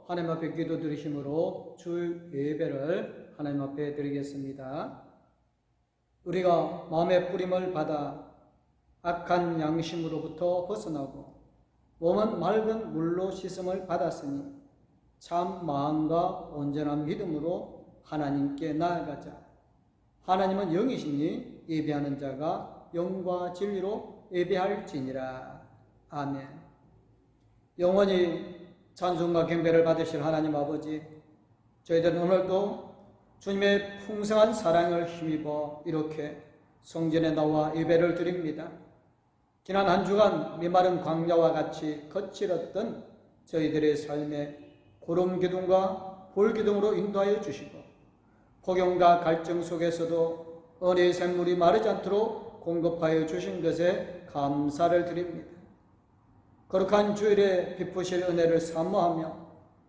하나님 앞에 기도 드리심으로 주 예배를 하나님 앞에 드리겠습니다. 우리가 마음의 뿌림을 받아 악한 양심으로부터 벗어나고 몸은 맑은 물로 씻음을 받았으니 참 마음과 온전한 믿음으로 하나님께 나아가자. 하나님은 영이시니 예배하는 자가 영과 진리로 예배할지니라. 아멘. 영원히 찬송과 경배를 받으실 하나님 아버지, 저희들은 오늘도 주님의 풍성한 사랑을 힘입어 이렇게 성전에 나와 예배를 드립니다. 지난 한 주간 메마른 광야와 같이 거칠었던 저희들의 삶에 구름 기둥과 불 기둥으로 인도하여 주시고 폭염과 갈증 속에서도 은혜의 샘물이 마르지 않도록 공급하여 주신 것에 감사를 드립니다. 거룩한 주일에 베푸실 은혜를 사모하며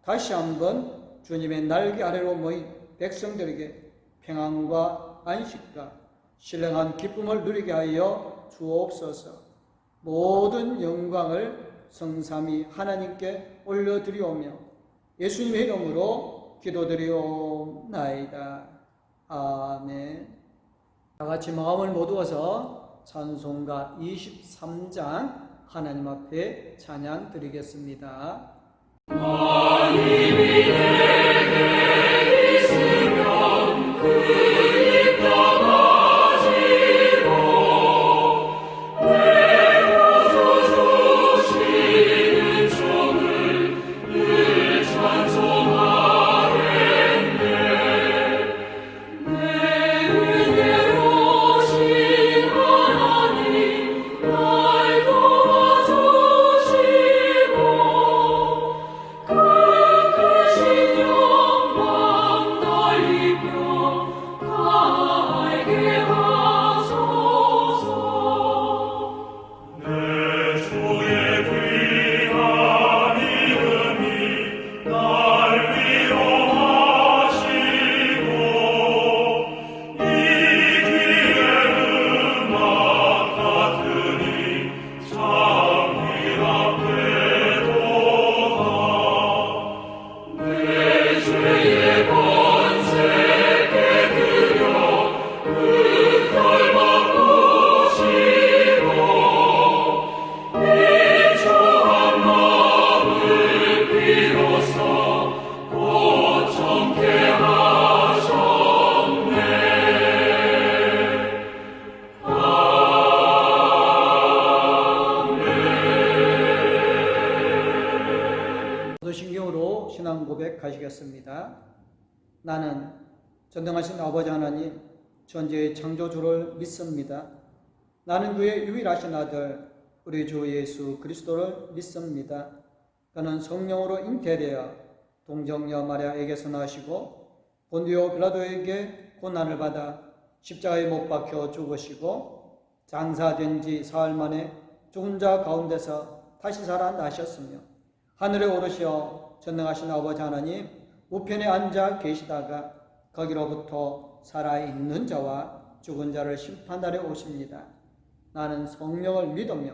다시 한번 주님의 날개 아래로 모인 백성들에게 평안과 안식과 신령한 기쁨을 누리게 하여 주옵소서. 모든 영광을 성삼위 하나님께 올려드리오며 예수님의 이름으로 기도드리옵나이다. 아멘. 다 같이 마음을 모두어서 찬송가 23장 하나님 앞에 찬양 드리겠습니다. 하나님이 내게 있으면 그리 떠나지고 내 구주 주시는 종을 늘 찬송하겠네. 내 은혜로우신 하나님 날 도와주시고 그 크신 영광 날 입혀 갈게 하소서. 내 주의 귀한 이름이 날 위로하시고 이 귀의 음악 같으니 참 길 앞에도다. 내 죄의 번세 깨뜨려 그 털 바꾸시고 비추한 마음을 비로소 고청케 하셨네. 사도신경으로 신앙 고백하시겠습니다. 나는 전능하신 아버지 하나님 전지의 창조주를 믿습니다. 나는 그의 유일하신 아들 우리 주 예수 그리스도를 믿습니다. 그는 성령으로 잉태되어 동정녀 마리아에게서 나시고 본디오 빌라도에게 고난을 받아 십자가에 못 박혀 죽으시고 장사된 지 사흘 만에 죽은 자 가운데서 다시 살아나셨으며 하늘에 오르시어 전능하신 아버지 하나님 우편에 앉아 계시다가 거기로부터 살아있는 자와 죽은 자를 심판하러 오십니다. 나는 성령을 믿으며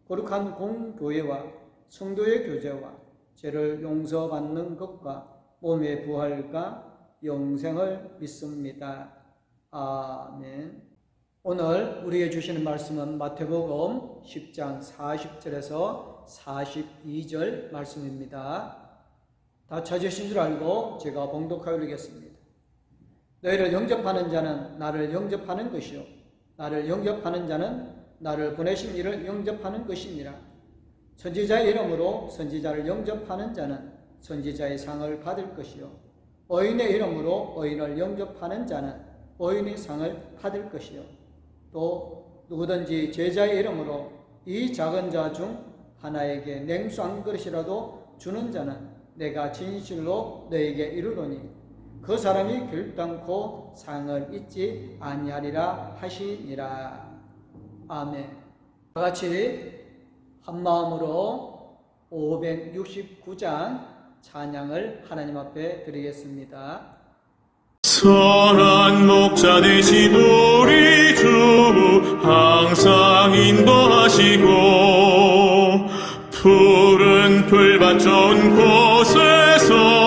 거룩한 공교회와 성도의 교제와 죄를 용서받는 것과 몸의 부활과 영생을 믿습니다. 아멘. 오늘 우리에게 주시는 말씀은 마태복음 10장 40절에서 42절 말씀입니다. 다 찾으신 줄 알고 제가 봉독하여 드리겠습니다. 너희를 영접하는 자는 나를 영접하는 것이요 나를 영접하는 자는 나를 보내신 이를 영접하는 것이니라. 선지자의 이름으로 선지자를 영접하는 자는 선지자의 상을 받을 것이요 의인의 이름으로 의인을 영접하는 자는 의인의 상을 받을 것이요 또 누구든지 제자의 이름으로 이 작은 자 중 하나에게 냉수 한 그릇이라도 주는 자는 내가 진실로 너에게 이르노니 그 사람이 결단코 상을 잊지 아니하리라 하시니라. 아멘. 다 같이 한 마음으로 569장 찬양을 하나님 앞에 드리겠습니다. 선한 목자 되신 우리 주 항상 인도하시고 푸른 풀밭 좋은 곳에서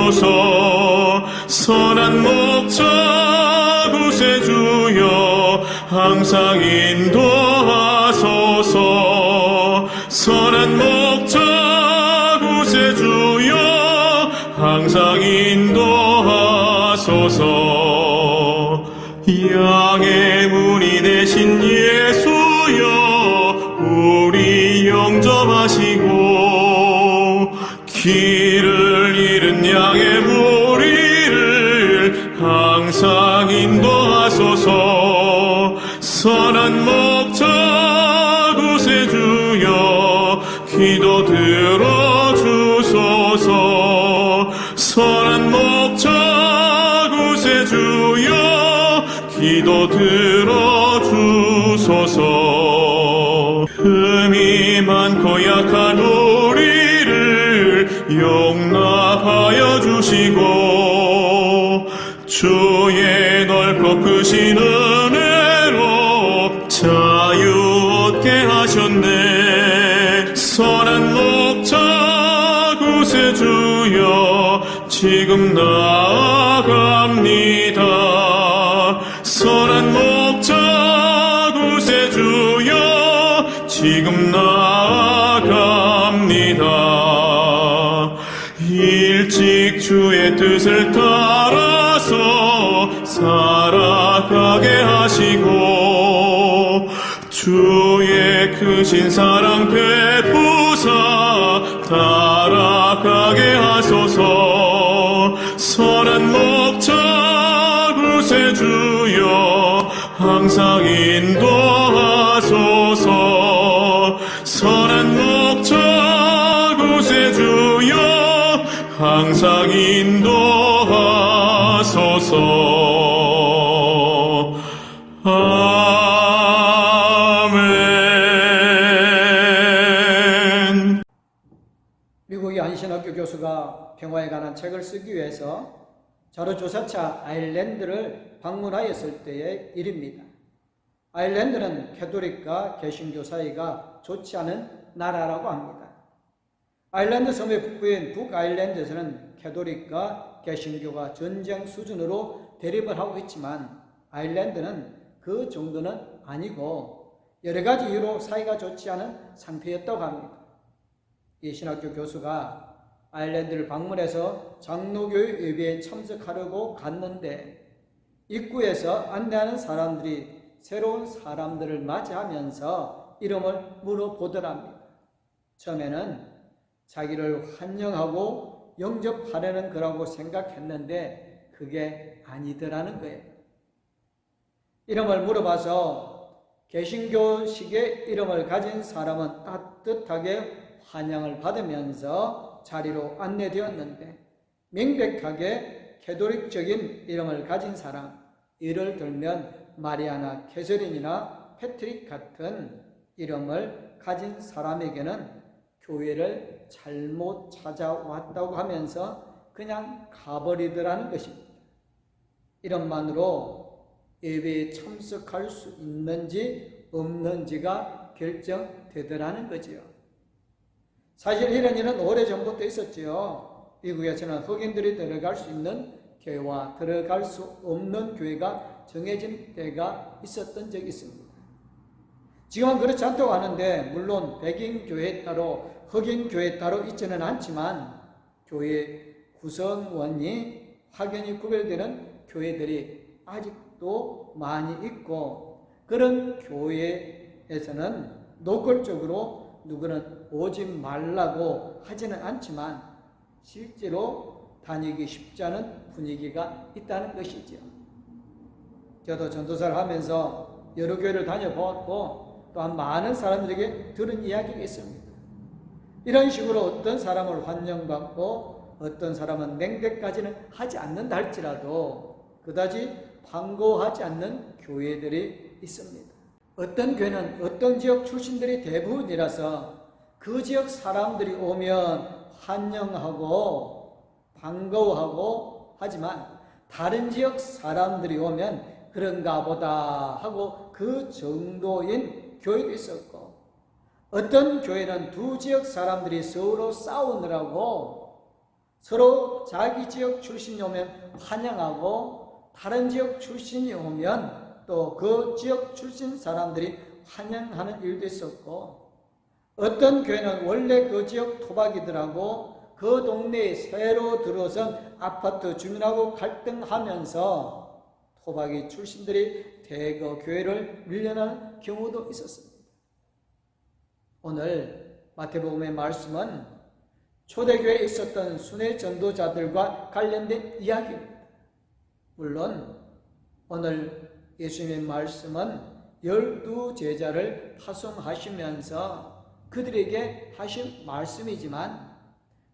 하소서. 선한 목자 구세주여 항상 인도하소서. 선한 목자 구세주여 항상 인도하소서. 양의 문이 되신 예수여 우리 영접하시고, 길을 잃은 양의 무리를 항상 인도하소서. 선한 목자 구세주여 기도 들어주소서. 선한 목자 구세주여 기도 들어주소서. 흠이 많고 약한 우리를 용납하여 주시고, 주의 넓고 크신 은혜로 자유 얻게 하셨네. 선한 목자 구세주여 지금 나아갑니다. 선한 목자 구세주여 지금 나아갑니다. 일찍 주의 뜻을 따라서 살아가게 하시고, 주의 크신 사랑 베푸사 따라가게 하소서. 선한 목자 구세주여 항상 인도하소서. 선한 목자 구세주여 항상 인도하소서. 아멘. 미국의 한 신학교 교수가 평화에 관한 책을 쓰기 위해서 자료조사차 아일랜드를 방문하였을 때의 일입니다. 아일랜드는 캐톨릭과 개신교 사이가 좋지 않은 나라라고 합니다. 아일랜드 섬의 북부인 북아일랜드에서는 캐톨릭과 개신교가 전쟁 수준으로 대립을 하고 있지만, 아일랜드는 그 정도는 아니고 여러 가지 이유로 사이가 좋지 않은 상태였다고 합니다. 이 신학교 교수가 아일랜드를 방문해서 장로교회 예배에 참석하려고 갔는데, 입구에서 안내하는 사람들이 새로운 사람들을 맞이하면서 이름을 물어보더랍니다. 처음에는 자기를 환영하고 영접하려는 거라고 생각했는데 그게 아니더라는 거예요. 이름을 물어봐서 개신교식의 이름을 가진 사람은 따뜻하게 환영을 받으면서 자리로 안내되었는데, 명백하게 캐톨릭적인 이름을 가진 사람, 예를 들면 마리아나 캐서린이나 패트릭 같은 이름을 가진 사람에게는 교회를 잘못 찾아왔다고 하면서 그냥 가버리더라는 것입니다. 이름만으로 예배에 참석할 수 있는지 없는지가 결정되더라는 거지요. 사실 이런 일은 오래전부터 있었지요. 미국에서는 흑인들이 들어갈 수 있는 교회와 들어갈 수 없는 교회가 정해진 때가 있었던 적이 있습니다. 지금은 그렇지 않다고 하는데, 물론 백인 교회 따로 흑인 교회 따로 있지는 않지만 교회 구성원이 확연히 구별되는 교회들이 아직도 많이 있고, 그런 교회에서는 노골적으로 누구는 오지 말라고 하지는 않지만 실제로 다니기 쉽지 않은 분위기가 있다는 것이죠. 저도 전도사를 하면서 여러 교회를 다녀보았고 또한 많은 사람들에게 들은 이야기가 있습니다. 이런 식으로 어떤 사람을 환영받고 어떤 사람은 냉대까지는 하지 않는다 할지라도 그다지 반가워하지 않는 교회들이 있습니다. 어떤 교회는 어떤 지역 출신들이 대부분이라서 그 지역 사람들이 오면 환영하고 반가워하고 하지만, 다른 지역 사람들이 오면 그런가 보다 하고 그 정도인 교회도 있었고, 어떤 교회는 두 지역 사람들이 서로 싸우느라고 서로 자기 지역 출신이 오면 환영하고 다른 지역 출신이 오면 또 그 지역 출신 사람들이 환영하는 일도 있었고, 어떤 교회는 원래 그 지역 토박이들하고 그 동네에 새로 들어선 아파트 주민하고 갈등하면서 토박이 출신들이 대거 교회를 밀려나는 경우도 있었습니다. 오늘 마태복음의 말씀은 초대교회에 있었던 순회 전도자들과 관련된 이야기입니다. 물론 오늘 예수님의 말씀은 12제자를 파송하시면서 그들에게 하신 말씀이지만,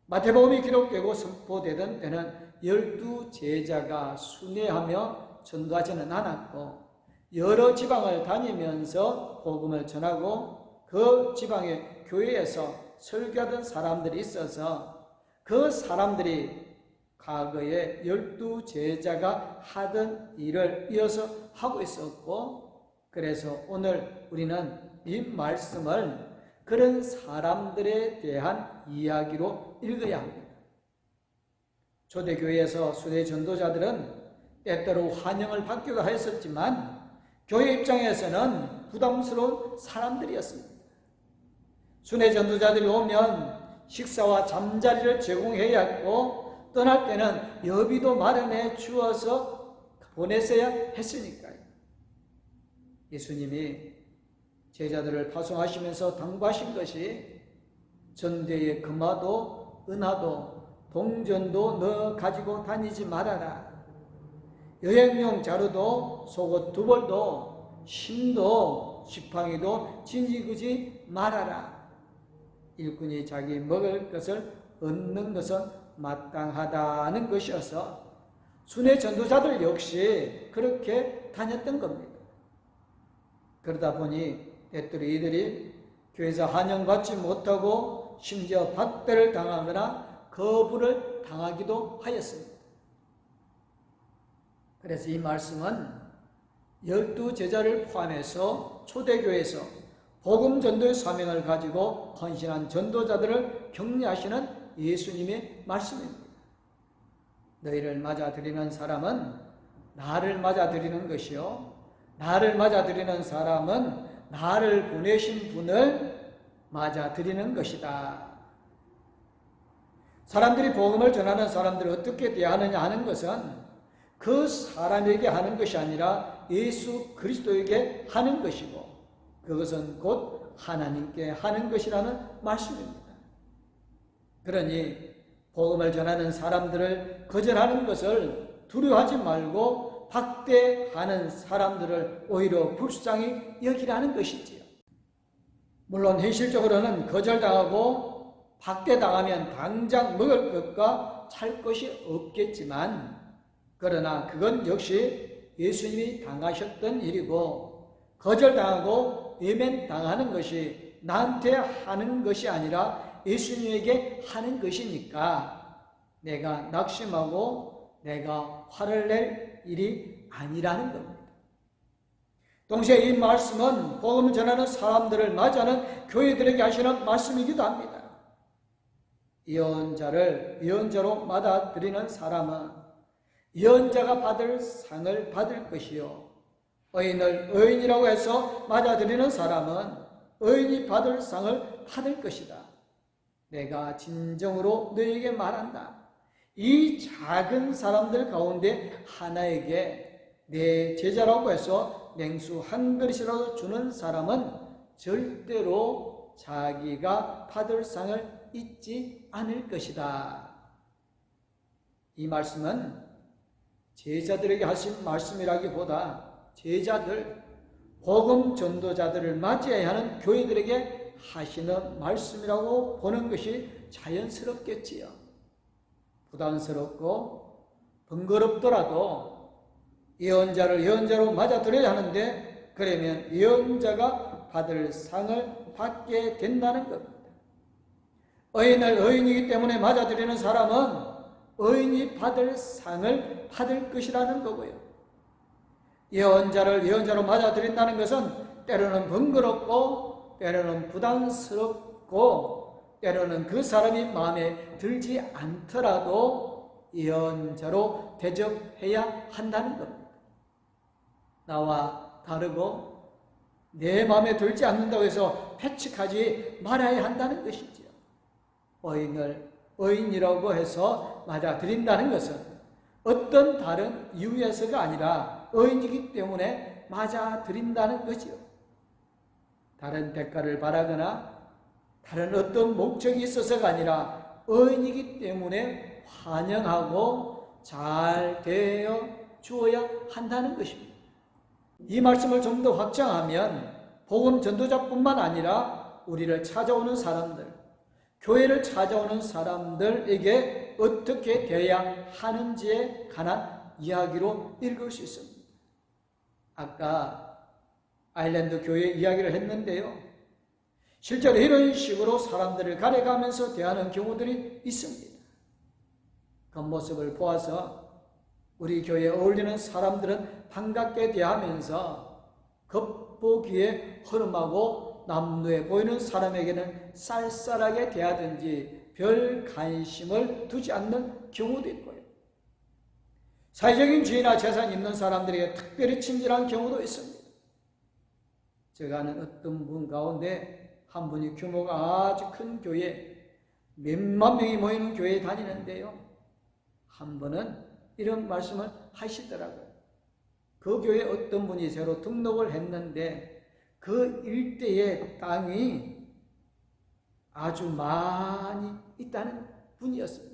마태복음이 기록되고 선포되던 때는 12제자가 순회하며 전도하지는 않았고, 여러 지방을 다니면서 복음을 전하고 그 지방의 교회에서 설교하던 사람들이 있어서 그 사람들이 과거에 12제자가 하던 일을 이어서 하고 있었고, 그래서 오늘 우리는 이 말씀을 그런 사람들에 대한 이야기로 읽어야 합니다. 초대교회에서 순회 전도자들은 때때로 환영을 받기도 하였었지만 교회 입장에서는 부담스러운 사람들이었습니다. 순회 전도자들이 오면 식사와 잠자리를 제공해야 했고, 떠날 때는 여비도 마련해 주어서 보냈어야 했으니까요. 예수님이 제자들을 파송하시면서 당부하신 것이 전대에 금화도 은하도 동전도 너 가지고 다니지 말아라. 여행용 자루도 속옷 2벌도 신도 지팡이도 진지그지 말아라. 일꾼이 자기 먹을 것을 얻는 것은 마땅하다는 것이어서 순회 전도자들 역시 그렇게 다녔던 겁니다. 그러다 보니 때때로 이들이 교회에서 환영받지 못하고 심지어 박대를 당하거나 거부를 당하기도 하였습니다. 그래서 이 말씀은 12제자를 포함해서 초대교회에서 복음 전도의 사명을 가지고 헌신한 전도자들을 격려하시는 예수님의 말씀입니다. 너희를 맞아들이는 사람은 나를 맞아들이는 것이요, 나를 맞아들이는 사람은 나를 보내신 분을 맞아들이는 것이다. 사람들이 복음을 전하는 사람들을 어떻게 대하느냐 하는 것은 그 사람에게 하는 것이 아니라 예수 그리스도에게 하는 것이고, 그것은 곧 하나님께 하는 것이라는 말씀입니다. 그러니 복음을 전하는 사람들을 거절하는 것을 두려워하지 말고 박대하는 사람들을 오히려 불쌍히 여기라는 것이지요. 물론 현실적으로는 거절당하고 박대당하면 당장 먹을 것과 찰 것이 없겠지만, 그러나 그건 역시 예수님이 당하셨던 일이고, 거절당하고 외면당하는 것이 나한테 하는 것이 아니라 예수님에게 하는 것이니까 내가 낙심하고 내가 화를 낼 일이 아니라는 겁니다. 동시에 이 말씀은 복음을 전하는 사람들을 맞이하는 교회들에게 하시는 말씀이기도 합니다. 예언자를 예언자로 받아들이는 사람은 예언자가 받을 상을 받을 것이요, 의인을 의인이라고 해서 맞아들이는 사람은 의인이 받을 상을 받을 것이다. 내가 진정으로 너희에게 말한다. 이 작은 사람들 가운데 하나에게 내 제자라고 해서 냉수 한 그릇이라도 주는 사람은 절대로 자기가 받을 상을 잊지 않을 것이다. 이 말씀은 제자들에게 하신 말씀이라기보다 제자들, 복음 전도자들을 맞이해야 하는 교회들에게 하시는 말씀이라고 보는 것이 자연스럽겠지요. 부담스럽고 번거롭더라도 예언자를 예언자로 맞아들여야 하는데, 그러면 예언자가 받을 상을 받게 된다는 겁니다. 의인을 의인이기 때문에 맞아들이는 사람은 의인이 받을 상을 받을 것이라는 거고요. 예언자를 예언자로 맞아들인다는 것은 때로는 번거롭고 때로는 부담스럽고 때로는 그 사람이 마음에 들지 않더라도 예언자로 대접해야 한다는 겁니다. 나와 다르고 내 마음에 들지 않는다고 해서 패측하지 말아야 한다는 것이지요. 의인을 의인이라고 해서 맞아들인다는 것은 어떤 다른 이유에서가 아니라 의인이기 때문에 맞아들인다는 거지요. 다른 대가를 바라거나 다른 어떤 목적이 있어서가 아니라 의인이기 때문에 환영하고 잘 대해 주어야 한다는 것입니다. 이 말씀을 좀 더 확장하면 복음 전도자뿐만 아니라 우리를 찾아오는 사람들, 교회를 찾아오는 사람들에게 어떻게 대해야 하는지에 관한 이야기로 읽을 수 있습니다. 아까 아일랜드 교회 이야기를 했는데요. 실제로 이런 식으로 사람들을 가려가면서 대하는 경우들이 있습니다. 그 모습을 보아서 우리 교회에 어울리는 사람들은 반갑게 대하면서 겉보기에 허름하고 남루해 보이는 사람에게는 쌀쌀하게 대하든지 별 관심을 두지 않는 경우도 있고요. 사회적인 지위나 재산이 있는 사람들에게 특별히 친절한 경우도 있습니다. 제가 아는 어떤 분 가운데 한 분이 규모가 아주 큰 교회, 몇만 명이 모이는 교회에 다니는데요. 한 번은 이런 말씀을 하시더라고요. 그 교회에 어떤 분이 새로 등록을 했는데 그 일대의 땅이 아주 많이 있다는 분이었습니다.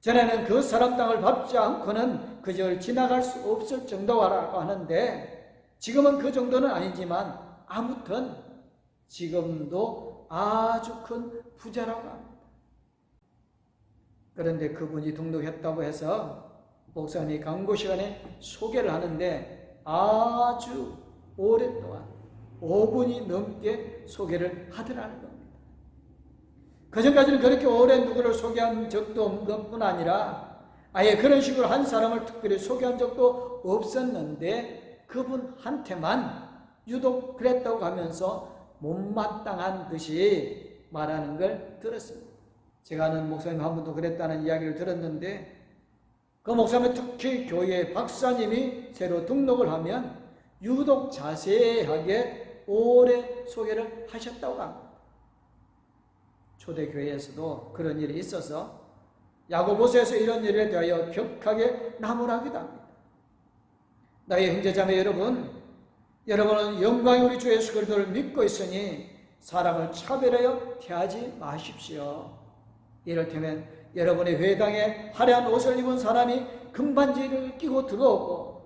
전에는 그 사람 땅을 밟지 않고는 그저 지나갈 수 없을 정도라고 하는데 지금은 그 정도는 아니지만 아무튼 지금도 아주 큰 부자라고 합니다. 그런데 그분이 등록했다고 해서 목사님이 광고 시간에 소개를 하는데 아주 오랫동안 5분이 넘게 소개를 하더라는 겁니다. 그전까지는 그렇게 오래 누구를 소개한 적도 없는 뿐 아니라 아예 그런 식으로 한 사람을 특별히 소개한 적도 없었는데 그분한테만 유독 그랬다고 하면서 못마땅한 듯이 말하는 걸 들었습니다. 제가 아는 목사님 한 분도 그랬다는 이야기를 들었는데 그 목사님 특히 교회 박사님이 새로 등록을 하면 유독 자세하게 오래 소개를 하셨다고 합니다. 초대교회에서도 그런 일이 있어서 야고보서에서 이런 일에 대하여 격하게 나무라기도 합니다. 나의 형제자매 여러분, 여러분은 영광의 우리 주 예수 그리스도를 믿고 있으니 사람을 차별하여 대하지 마십시오. 이를테면 여러분의 회당에 화려한 옷을 입은 사람이 금반지를 끼고 들어오고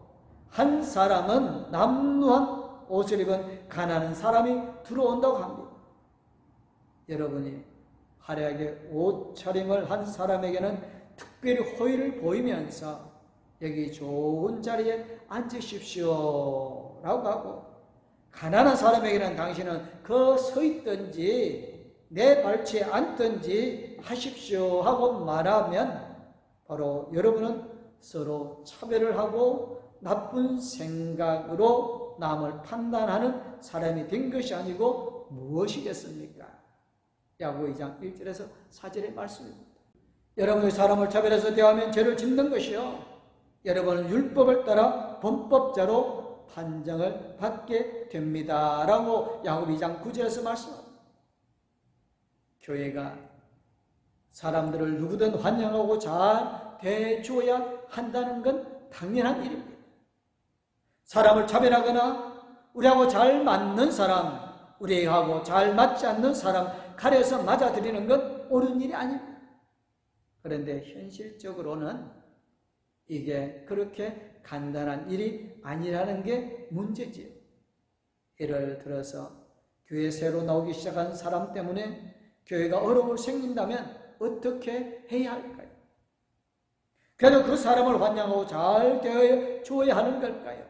한 사람은 남루한 옷을 입은 가난한 사람이 들어온다고 합니다. 여러분이 화려하게 옷차림을 한 사람에게는 특별히 호의를 보이면서 여기 좋은 자리에 앉으십시오 라고 하고 가난한 사람에게는 당신은 그 서 있든지 내 발치에 앉든지 하십시오 하고 말하면 바로 여러분은 서로 차별을 하고 나쁜 생각으로 남을 판단하는 사람이 된 것이 아니고 무엇이겠습니까? 야고보 2장 1절에서 4절의 말씀입니다. 여러분이 사람을 차별해서 대하면 죄를 짓는 것이요 여러분은 율법을 따라 범법자로 판정을 받게 됩니다 라고 야고보 2장 9절에서 말씀합니다. 교회가 사람들을 누구든 환영하고 잘 대해줘야 한다는 건 당연한 일입니다. 사람을 차별하거나 우리하고 잘 맞는 사람, 우리하고 잘 맞지 않는 사람 가려서 맞아들이는 건 옳은 일이 아닙니다. 그런데 현실적으로는 이게 그렇게 간단한 일이 아니라는 게 문제지요. 예를 들어서 교회 새로 나오기 시작한 사람 때문에 교회가 어려움을 생긴다면 어떻게 해야 할까요? 그래도 그 사람을 환영하고 잘 대해 줘야 하는 걸까요?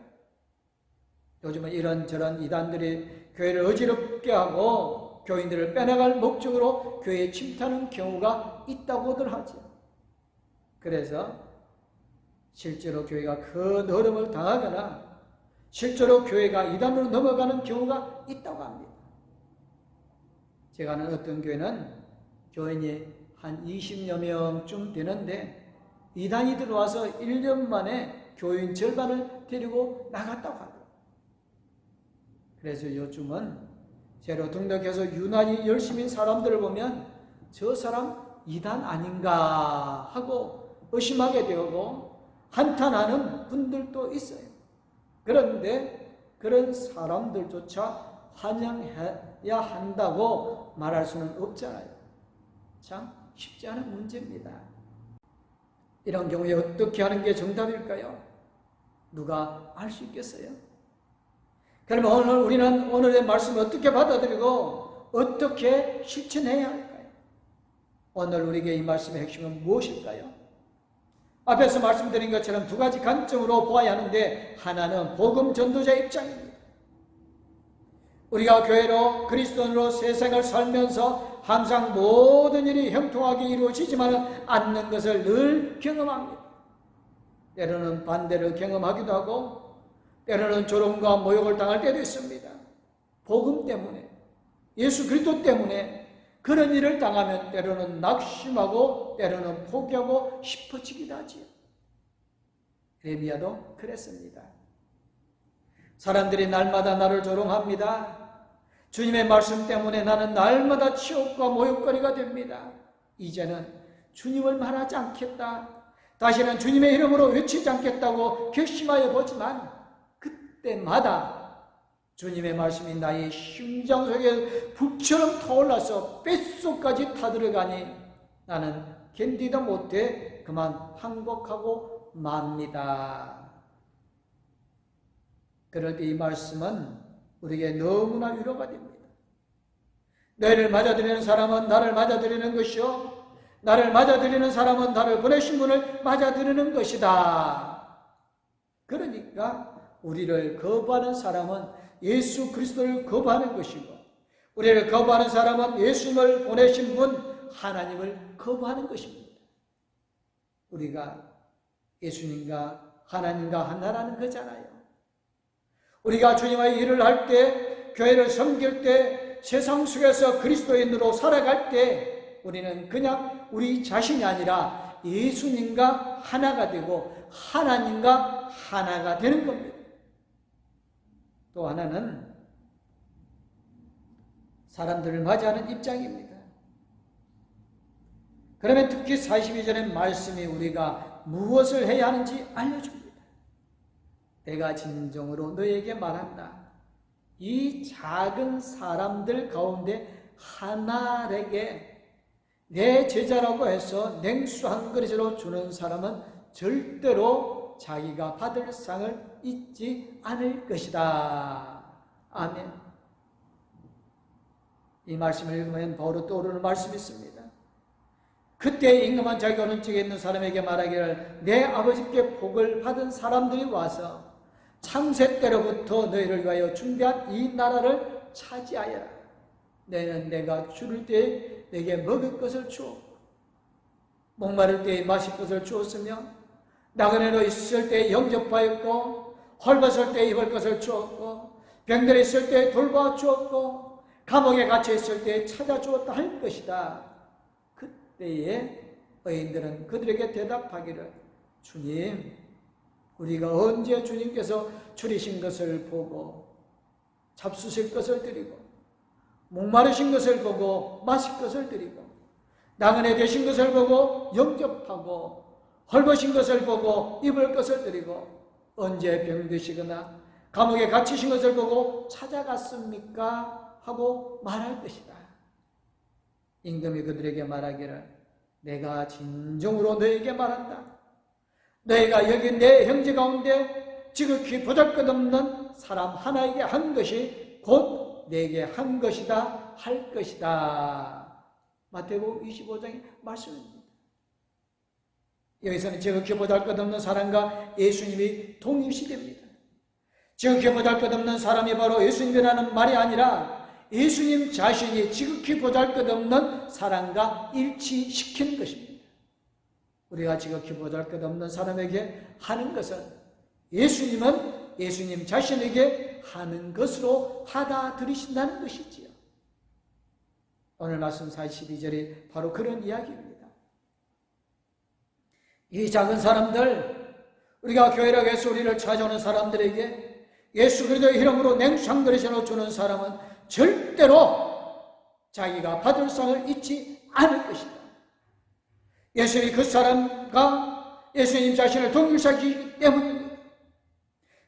요즘은 이런저런 이단들이 교회를 어지럽게 하고 교인들을 빼나갈 목적으로 교회에 침투하는 경우가 있다고들 하죠. 그래서 실제로 교회가 큰 어려움을 당하거나 실제로 교회가 이단으로 넘어가는 경우가 있다고 합니다. 제가 아는 어떤 교회는 교인이 한 20여 명쯤 되는데 이단이 들어와서 1년 만에 교인 절반을 데리고 나갔다고 하더라고요. 그래서 요즘은 새로 등록해서 유난히 열심인 사람들을 보면 저 사람 이단 아닌가 하고 의심하게 되고 한탄하는 분들도 있어요. 그런데 그런 사람들조차 환영해야 한다고 말할 수는 없잖아요. 참 쉽지 않은 문제입니다. 이런 경우에 어떻게 하는 게 정답일까요? 누가 알 수 있겠어요? 그러면 오늘 우리는 오늘의 말씀을 어떻게 받아들이고 어떻게 실천해야 할까요? 오늘 우리에게 이 말씀의 핵심은 무엇일까요? 앞에서 말씀드린 것처럼 두 가지 관점으로 보아야 하는데, 하나는 복음 전도자의 입장입니다. 우리가 교회로 그리스도인으로 세상을 살면서 항상 모든 일이 형통하게 이루어지지만 않는 것을 늘 경험합니다. 때로는 반대를 경험하기도 하고 때로는 조롱과 모욕을 당할 때도 있습니다. 복음 때문에, 예수 그리스도 때문에 그런 일을 당하면 때로는 낙심하고 때로는 포기하고 싶어지기도 하지요. 에레미야도 그랬습니다. 사람들이 날마다 나를 조롱합니다. 주님의 말씀 때문에 나는 날마다 치욕과 모욕거리가 됩니다. 이제는 주님을 말하지 않겠다, 다시는 주님의 이름으로 외치지 않겠다고 결심하여 보지만 그때마다 주님의 말씀이 나의 심장 속에 불처럼 타올라서 뼛속까지 타들어가니 나는 견디다 못해 그만 항복하고 맙니다. 그럴 때 이 말씀은 우리에게 너무나 위로가 됩니다. 너희를 맞아들이는 사람은 나를 맞아들이는 것이요, 나를 맞아들이는 사람은 나를 보내신 분을 맞아들이는 것이다. 그러니까 우리를 거부하는 사람은 예수 그리스도를 거부하는 것이고, 우리를 거부하는 사람은 예수님을 보내신 분 하나님을 거부하는 것입니다. 우리가 예수님과 하나님과 하나라는 거잖아요. 우리가 주님의 일을 할 때, 교회를 섬길 때, 세상 속에서 그리스도인으로 살아갈 때 우리는 그냥 우리 자신이 아니라 예수님과 하나가 되고 하나님과 하나가 되는 겁니다. 또 하나는 사람들을 맞이하는 입장입니다. 그러면 특히 42절의 말씀이 우리가 무엇을 해야 하는지 알려줍니다. 내가 진정으로 너에게 말한다. 이 작은 사람들 가운데 하나에게 내 제자라고 해서 냉수 한 그릇으로 주는 사람은 절대로 자기가 받을 상을 잊지 않을 것이다. 아멘. 이 말씀을 읽으면 바로 떠오르는 말씀이 있습니다. 그때 임금은 자기 오른쪽에 있는 사람에게 말하기를, 내 아버지께 복을 받은 사람들이 와서 창세 때로부터 너희를 위하여 준비한 이 나라를 차지하여라. 너희는 내가 줄을 때에 내게 먹을 것을 주었고, 목마를 때에 마실 것을 주었으며, 나그네로 있을 때에 영접하였고, 헐벗을 때에 입을 것을 주었고, 병들어 있을 때에 돌봐 주었고, 감옥에 갇혀 있을 때에 찾아주었다 할 것이다. 그때에 의인들은 그들에게 대답하기를, 주님, 우리가 언제 주님께서 줄이신 것을 보고 잡수실 것을 드리고, 목마르신 것을 보고 마실 것을 드리고, 나그네 되신 것을 보고 영접하고, 헐벗은 것을 보고 입을 것을 드리고, 언제 병드시거나 감옥에 갇히신 것을 보고 찾아갔습니까? 하고 말할 것이다. 임금이 그들에게 말하기를, 내가 진정으로 너에게 말한다. 너희가 여기 내 형제 가운데 지극히 보잘것없는 사람 하나에게 한 것이 곧 내게 한 것이다 할 것이다. 마태복음 25장의 말씀입니다. 여기서는 지극히 보잘것없는 사람과 예수님이 동일시됩니다. 지극히 보잘것없는 사람이 바로 예수님이라는 말이 아니라 예수님 자신이 지극히 보잘것없는 사람과 일치시키는 것입니다. 우리가 지극히 보잘것없는 사람에게 하는 것은 예수님은 예수님 자신에게 하는 것으로 받아들이신다는 것이지요. 오늘 말씀 42절이 바로 그런 이야기입니다. 이 작은 사람들, 우리가 교회라고 해서 우리를 찾아오는 사람들에게 예수 그리스도의 이름으로 냉수 한 그릇을 주는 사람은 절대로 자기가 받을 상을 잊지 않을 것이다. 예수님이 그 사람과 예수님 자신을 동일시하기 때문입니다.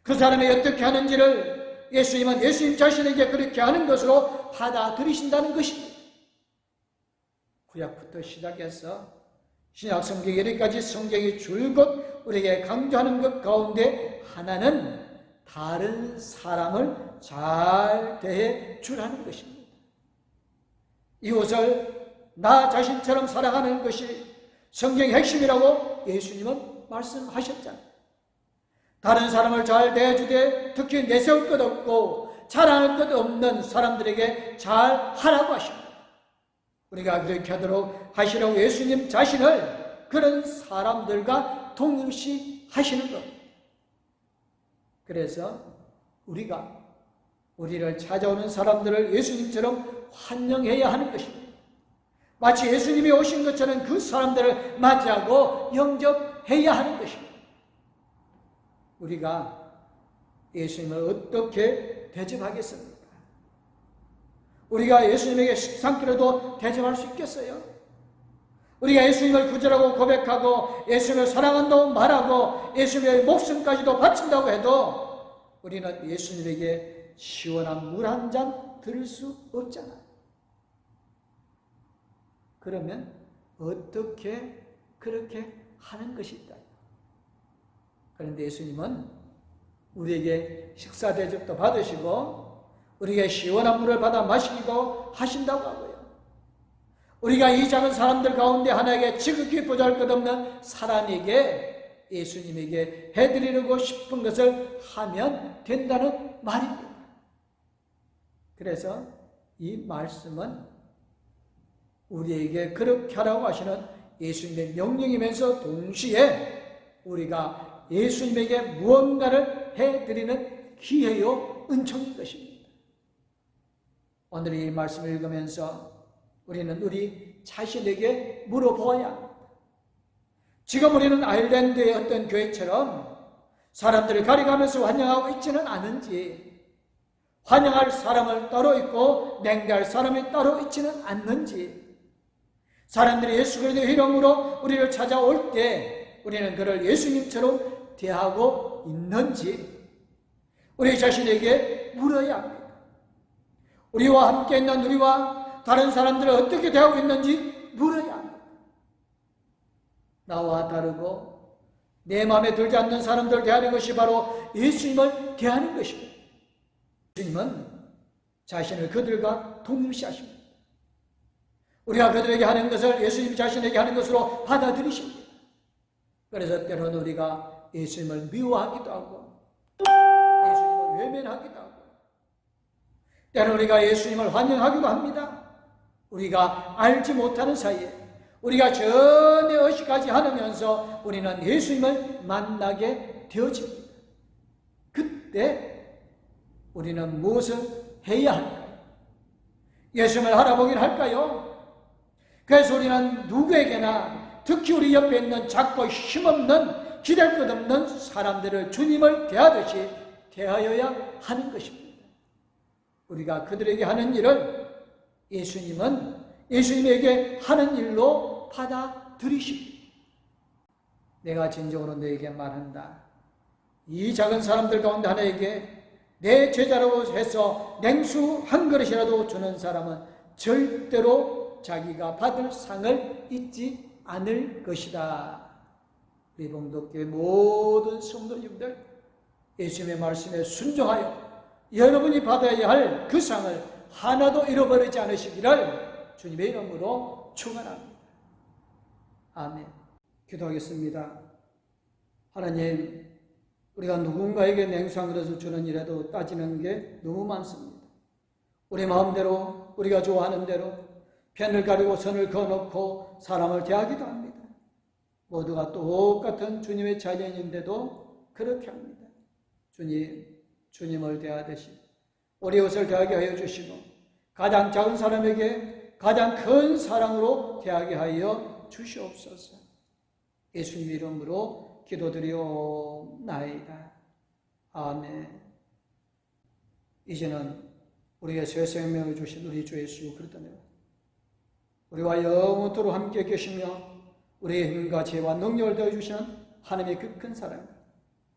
그 사람이 어떻게 하는지를 예수님은 예수님 자신에게 그렇게 하는 것으로 받아들이신다는 것입니다. 구약부터 시작해서 신약 성경에 이르기까지 성경이 줄곧 우리에게 강조하는 것 가운데 하나는 다른 사람을 잘 대해 주라는 것입니다. 이웃을 나 자신처럼 사랑하는 것이 성경의 핵심이라고 예수님은 말씀하셨잖아요. 다른 사람을 잘 대해주되 특히 내세울 것 없고 자랑할 것 없는 사람들에게 잘 하라고 하십니다. 우리가 그렇게 하도록 하시라고 예수님 자신을 그런 사람들과 동일시 하시는 겁니다. 그래서 우리가 우리를 찾아오는 사람들을 예수님처럼 환영해야 하는 것입니다. 마치 예수님이 오신 것처럼 그 사람들을 맞이하고 영접해야 하는 것입니다. 우리가 예수님을 어떻게 대접하겠습니까? 우리가 예수님에게 식상기라도 대접할 수 있겠어요? 우리가 예수님을 구절하고 고백하고 예수님을 사랑한다고 말하고 예수님의 목숨까지도 바친다고 해도 우리는 예수님에게 시원한 물 한 잔 들을 수 없잖아요. 그러면 어떻게 그렇게 하는 것일까요? 그런데 예수님은 우리에게 식사 대접도 받으시고 우리에게 시원한 물을 받아 마시기도 하신다고 하고요. 우리가 이 작은 사람들 가운데 하나에게 지극히 보잘것없는 사람에게 예수님에게 해드리고 싶은 것을 하면 된다는 말입니다. 그래서 이 말씀은 우리에게 그렇게 하라고 하시는 예수님의 명령이면서 동시에 우리가 예수님에게 무언가를 해드리는 기회요 은총인 것입니다. 오늘 이 말씀을 읽으면서 우리는 우리 자신에게 물어보아야 합니다. 지금 우리는 아일랜드의 어떤 교회처럼 사람들을 가려가면서 환영하고 있지는 않은지, 환영할 사람을 따로 있고 냉대할 사람이 따로 있지는 않는지, 사람들이 예수 그리스도의 이름으로 우리를 찾아올 때 우리는 그를 예수님처럼 대하고 있는지 우리 자신에게 물어야 합니다. 우리와 함께 있는 우리와 다른 사람들을 어떻게 대하고 있는지 물어야 합니다. 나와 다르고 내 마음에 들지 않는 사람들을 대하는 것이 바로 예수님을 대하는 것입니다. 예수님은 자신을 그들과 동일시하십니다. 우리가 그들에게 하는 것을 예수님 자신에게 하는 것으로 받아들이십니다. 그래서 때로는 우리가 예수님을 미워하기도 하고 예수님을 외면하기도 하고 때로는 우리가 예수님을 환영하기도 합니다. 우리가 알지 못하는 사이에 우리가 전에 의식하지 않으면서 우리는 예수님을 만나게 되어집니다. 그때 우리는 무엇을 해야 할까요? 예수님을 알아보긴 할까요? 그래서 우리는 누구에게나 특히 우리 옆에 있는 작고 힘없는 기댈 것 없는 사람들을 주님을 대하듯이 대하여야 하는 것입니다. 우리가 그들에게 하는 일을 예수님은 예수님에게 하는 일로 받아들이십니다. 내가 진정으로 너에게 말한다. 이 작은 사람들 가운데 하나에게 내 제자라고 해서 냉수 한 그릇이라도 주는 사람은 절대로 자기가 받을 상을 잊지 않을 것이다. 우리 봉독교회 모든 성도님들 예수님의 말씀에 순종하여 여러분이 받아야 할 그 상을 하나도 잃어버리지 않으시기를 주님의 이름으로 축원합니다. 아멘. 기도하겠습니다. 하나님, 우리가 누군가에게 냉수 한 그릇을 주는 일에도 따지는 게 너무 많습니다. 우리 마음대로 우리가 좋아하는 대로 편을 가리고 선을 그어놓고 사람을 대하기도 합니다. 모두가 똑같은 주님의 자녀인데도 그렇게 합니다. 주님, 주님을 대하듯이 우리 이웃을 대하게 하여 주시고 가장 작은 사람에게 가장 큰 사랑으로 대하게 하여 주시옵소서. 예수님 이름으로 기도드리옵나이다. 아멘. 이제는 우리의 새 생명을 주신 우리 주 예수 그리스도는 우리와 영원토록 함께 계시며 우리의 힘과 지혜와 능력을 더해 주시는 하나님의 그 큰 사랑,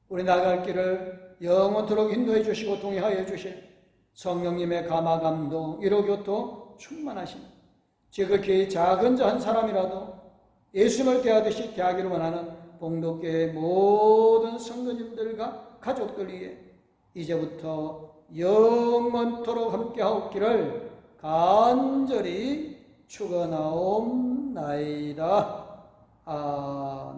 우리 나갈 길을 영원토록 인도해 주시고 동행하여 주실 성령님의 감화 감동, 위로교토 충만하신 지극히 작은 자 한 사람이라도 예수님을 대하듯이 대하기를 원하는 봉독교의 모든 성도님들과 가족들 위해 이제부터 영원토록 함께하옵기를 간절히 축원하옵나이다. 아멘.